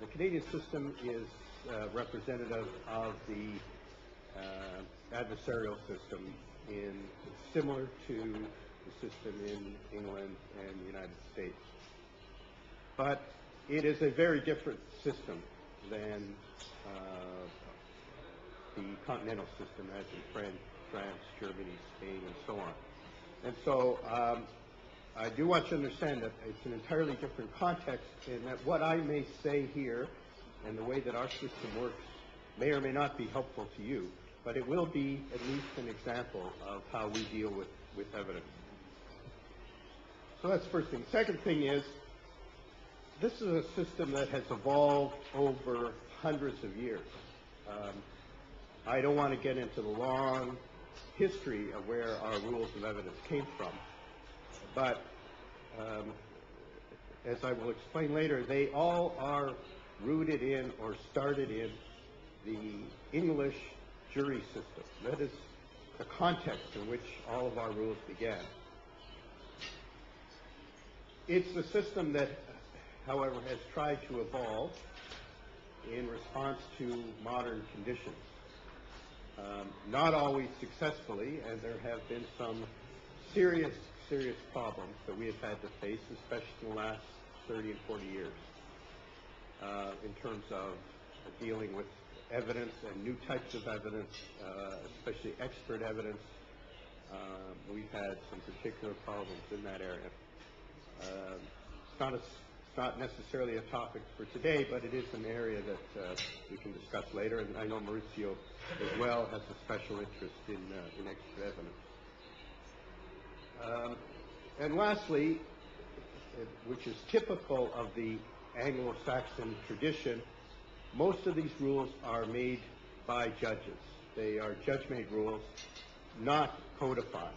The Canadian system is representative of the adversarial system, similar to the system in England and the United States. But it is a very different system than the continental system, as in France, Germany, Spain, and so on. And so I do want you to understand that it's an entirely different context, and that what I may say here and the way that our system works may or may not be helpful to you, but it will be at least an example of how we deal with evidence. So that's the first thing. Second thing is, this is a system that has evolved over hundreds of years. I don't want to get into the long history of where our rules of evidence came from, but as I will explain later, they all are rooted in or started in the English jury system. That is the context in which all of our rules began. It's a system that, however, has tried to evolve in response to modern conditions. Not always successfully, and there have been some serious problems that we have had to face, especially in the last 30 and 40 years, in terms of dealing with evidence and new types of evidence, especially expert evidence. We've had some particular problems in that area. It's not necessarily a topic for today, but it is an area that we can discuss later, and I know Mauricio as well has a special interest in expert evidence. And lastly, which is typical of the Anglo-Saxon tradition, most of these rules are made by judges. They are judge-made rules, not codified.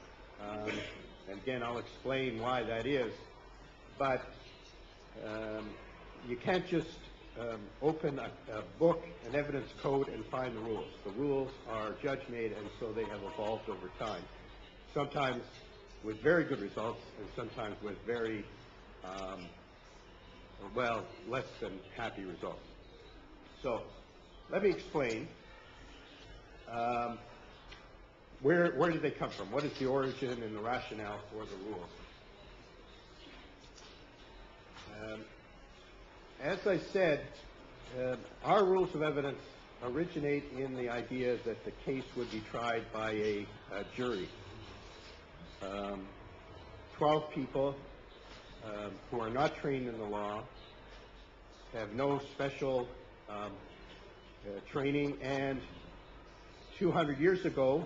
And again, I'll explain why that is, but you can't just open a book, an evidence code, and find the rules. The rules are judge-made, and so they have evolved over time, sometimes with very good results, and sometimes with very, less than happy results. So let me explain where did they come from? What is the origin and the rationale for the rules? As I said, our rules of evidence originate in the idea that the case would be tried by a jury. 12 people who are not trained in the law, have no special training, and 200 years ago,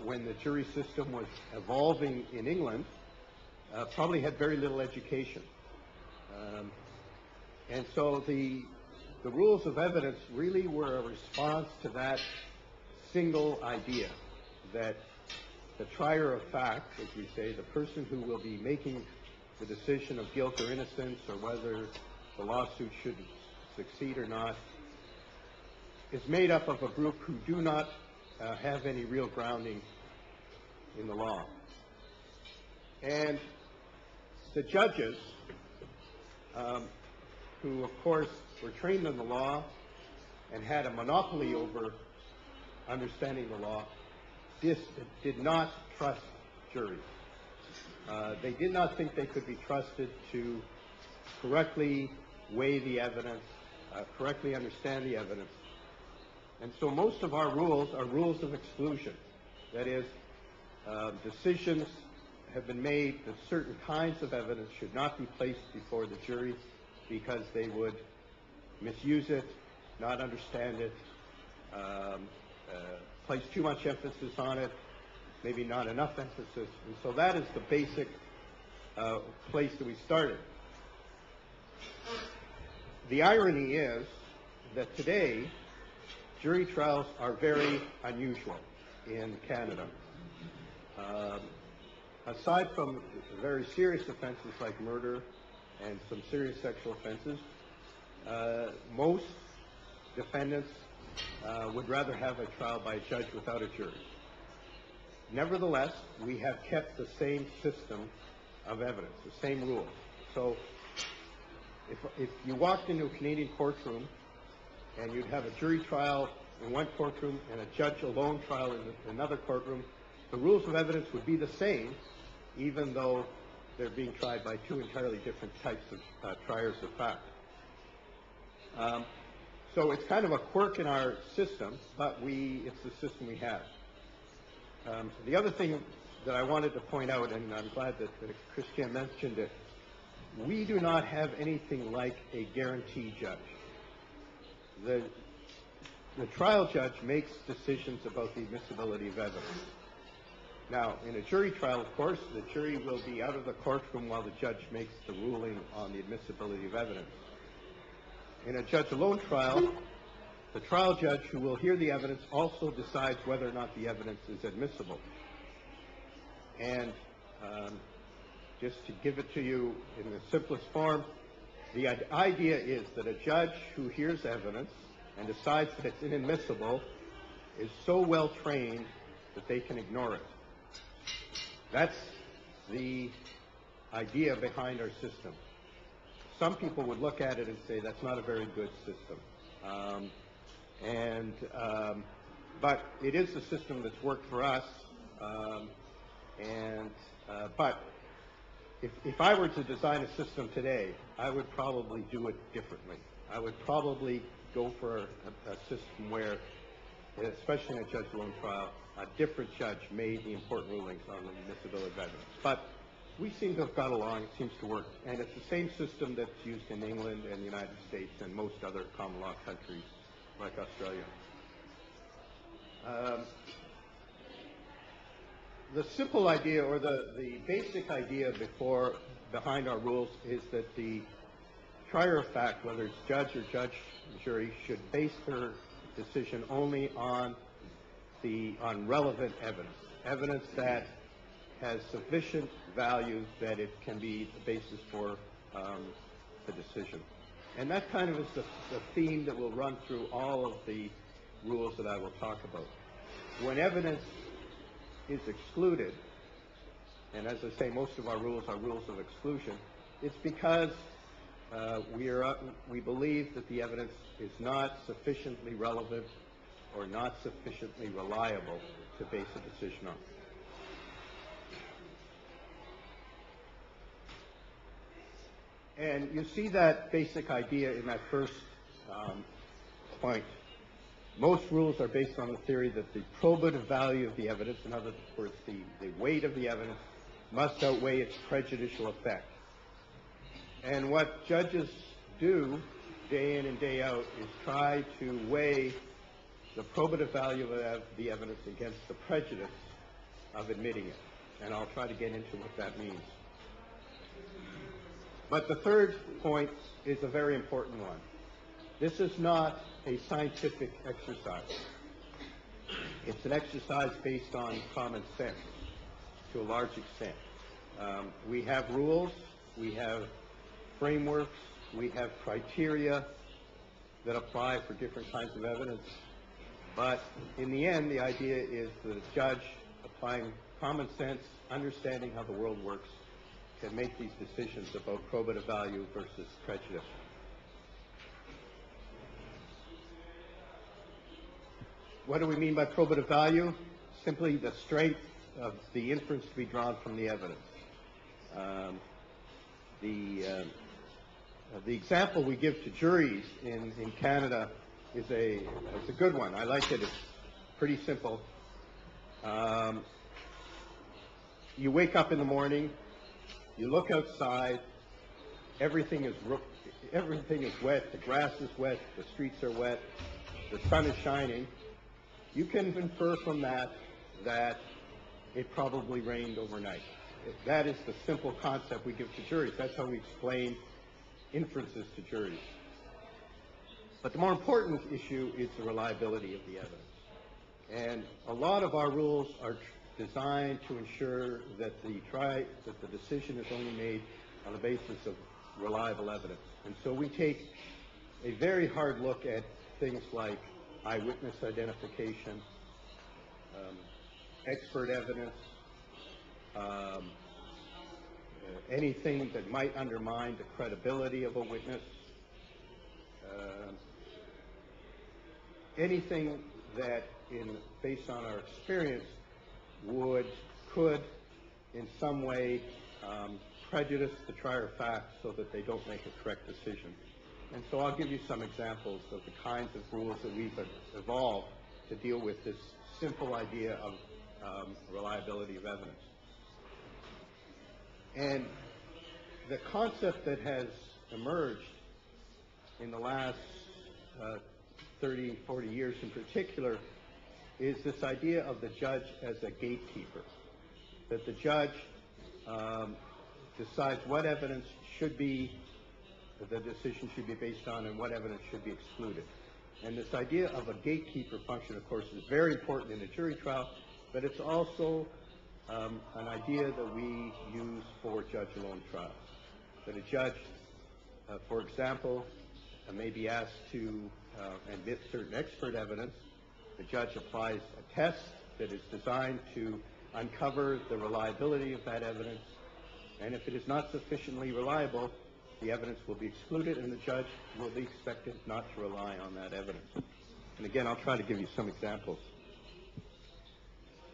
when the jury system was evolving in England, probably had very little education. And so the rules of evidence really were a response to that single idea, that the trier of fact, as we say, the person who will be making the decision of guilt or innocence, or whether the lawsuit should succeed or not, is made up of a group who do not have any real grounding in the law. And the judges, who of course were trained in the law and had a monopoly over understanding the law, did not trust juries. They did not think they could be trusted to correctly weigh the evidence, correctly understand the evidence. And so most of our rules are rules of exclusion. That is, decisions have been made that certain kinds of evidence should not be placed before the jury because they would misuse it, not understand it, place too much emphasis on it, maybe not enough emphasis. And so that is the basic place that we started. The irony is that today, jury trials are very unusual in Canada. Aside from very serious offenses like murder and some serious sexual offenses, most defendants would rather have a trial by a judge without a jury. Nevertheless, we have kept the same system of evidence, the same rules. So if you walked into a Canadian courtroom and you'd have a jury trial in one courtroom and a judge alone trial in another courtroom, the rules of evidence would be the same, even though they're being tried by two entirely different types of triers of fact. So it's kind of a quirk in our system, but it's the system we have. The other thing that I wanted to point out, and I'm glad that Cristian mentioned it, we do not have anything like a guarantee judge. The trial judge makes decisions about the admissibility of evidence. Now, in a jury trial, of course, the jury will be out of the courtroom while the judge makes the ruling on the admissibility of evidence. In a judge-alone trial, the trial judge who will hear the evidence also decides whether or not the evidence is admissible. And just to give it to you in the simplest form, the idea is that a judge who hears evidence and decides that it's inadmissible is so well trained that they can ignore it. That's the idea behind our system. Some people would look at it and say that's not a very good system. But it is the system that's worked for us. But if I were to design a system today, I would probably do it differently. I would probably go for a system where, especially in a judge-alone trial, a different judge made the important rulings on the admissibility of evidence. But we seem to have got along. It seems to work. And it's the same system that's used in England and the United States and most other common law countries like Australia. The simple idea, or the basic idea behind our rules, is that the trier of fact, whether it's judge or jury, should base their decision only on relevant evidence that has sufficient value that it can be the basis for the decision. And that kind of is the theme that will run through all of the rules that I will talk about. When evidence is excluded, and as I say, most of our rules are rules of exclusion, it's because we believe that the evidence is not sufficiently relevant or not sufficiently reliable to base a decision on. And you see that basic idea in that first point. Most rules are based on the theory that the probative value of the evidence, in other words, the weight of the evidence, must outweigh its prejudicial effect. And what judges do day in and day out is try to weigh the probative value of the evidence against the prejudice of admitting it. And I'll try to get into what that means. But the third point is a very important one. This is not a scientific exercise. It's an exercise based on common sense to a large extent. We have rules, we have frameworks, we have criteria that apply for different kinds of evidence. But in the end, the idea is that a judge applying common sense, understanding how the world works, can make these decisions about probative value versus prejudice. What do we mean by probative value? Simply the strength of the inference to be drawn from the evidence. The example we give to juries in Canada is it's a good one. I like it. It's pretty simple. You wake up in the morning, you look outside, everything is wet, the grass is wet, the streets are wet, the sun is shining. You can infer from that it probably rained overnight. That is the simple concept we give to juries. That's how we explain inferences to juries. But the more important issue is the reliability of the evidence. And a lot of our rules are designed to ensure that the decision is only made on the basis of reliable evidence. And so we take a very hard look at things like eyewitness identification, expert evidence, anything that might undermine the credibility of a witness, anything that, based on our experience, could in some way prejudice the trier of fact so that they don't make a correct decision. And so I'll give you some examples of the kinds of rules that we've evolved to deal with this simple idea of reliability of evidence. And the concept that has emerged in the last 30, 40 years in particular is this idea of the judge as a gatekeeper, that the judge decides what evidence the decision should be based on and what evidence should be excluded. And this idea of a gatekeeper function, of course, is very important in a jury trial, but it's also an idea that we use for judge-alone trials. That a judge, for example, may be asked to admit certain expert evidence. The judge applies a test that is designed to uncover the reliability of that evidence, and if it is not sufficiently reliable, the evidence will be excluded, and the judge will be expected not to rely on that evidence. And again, I'll try to give you some examples.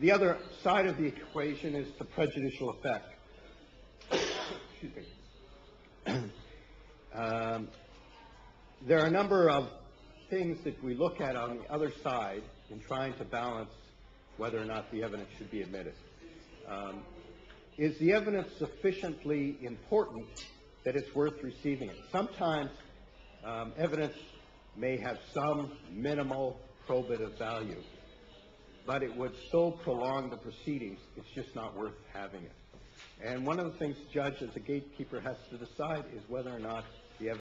The other side of the equation is the prejudicial effect. Excuse me. There are a number of things that we look at on the other side in trying to balance whether or not the evidence should be admitted. Is the evidence sufficiently important that it's worth receiving it? Sometimes evidence may have some minimal probative value, but it would so prolong the proceedings, it's just not worth having it. And one of the things the judge as a gatekeeper has to decide is whether or not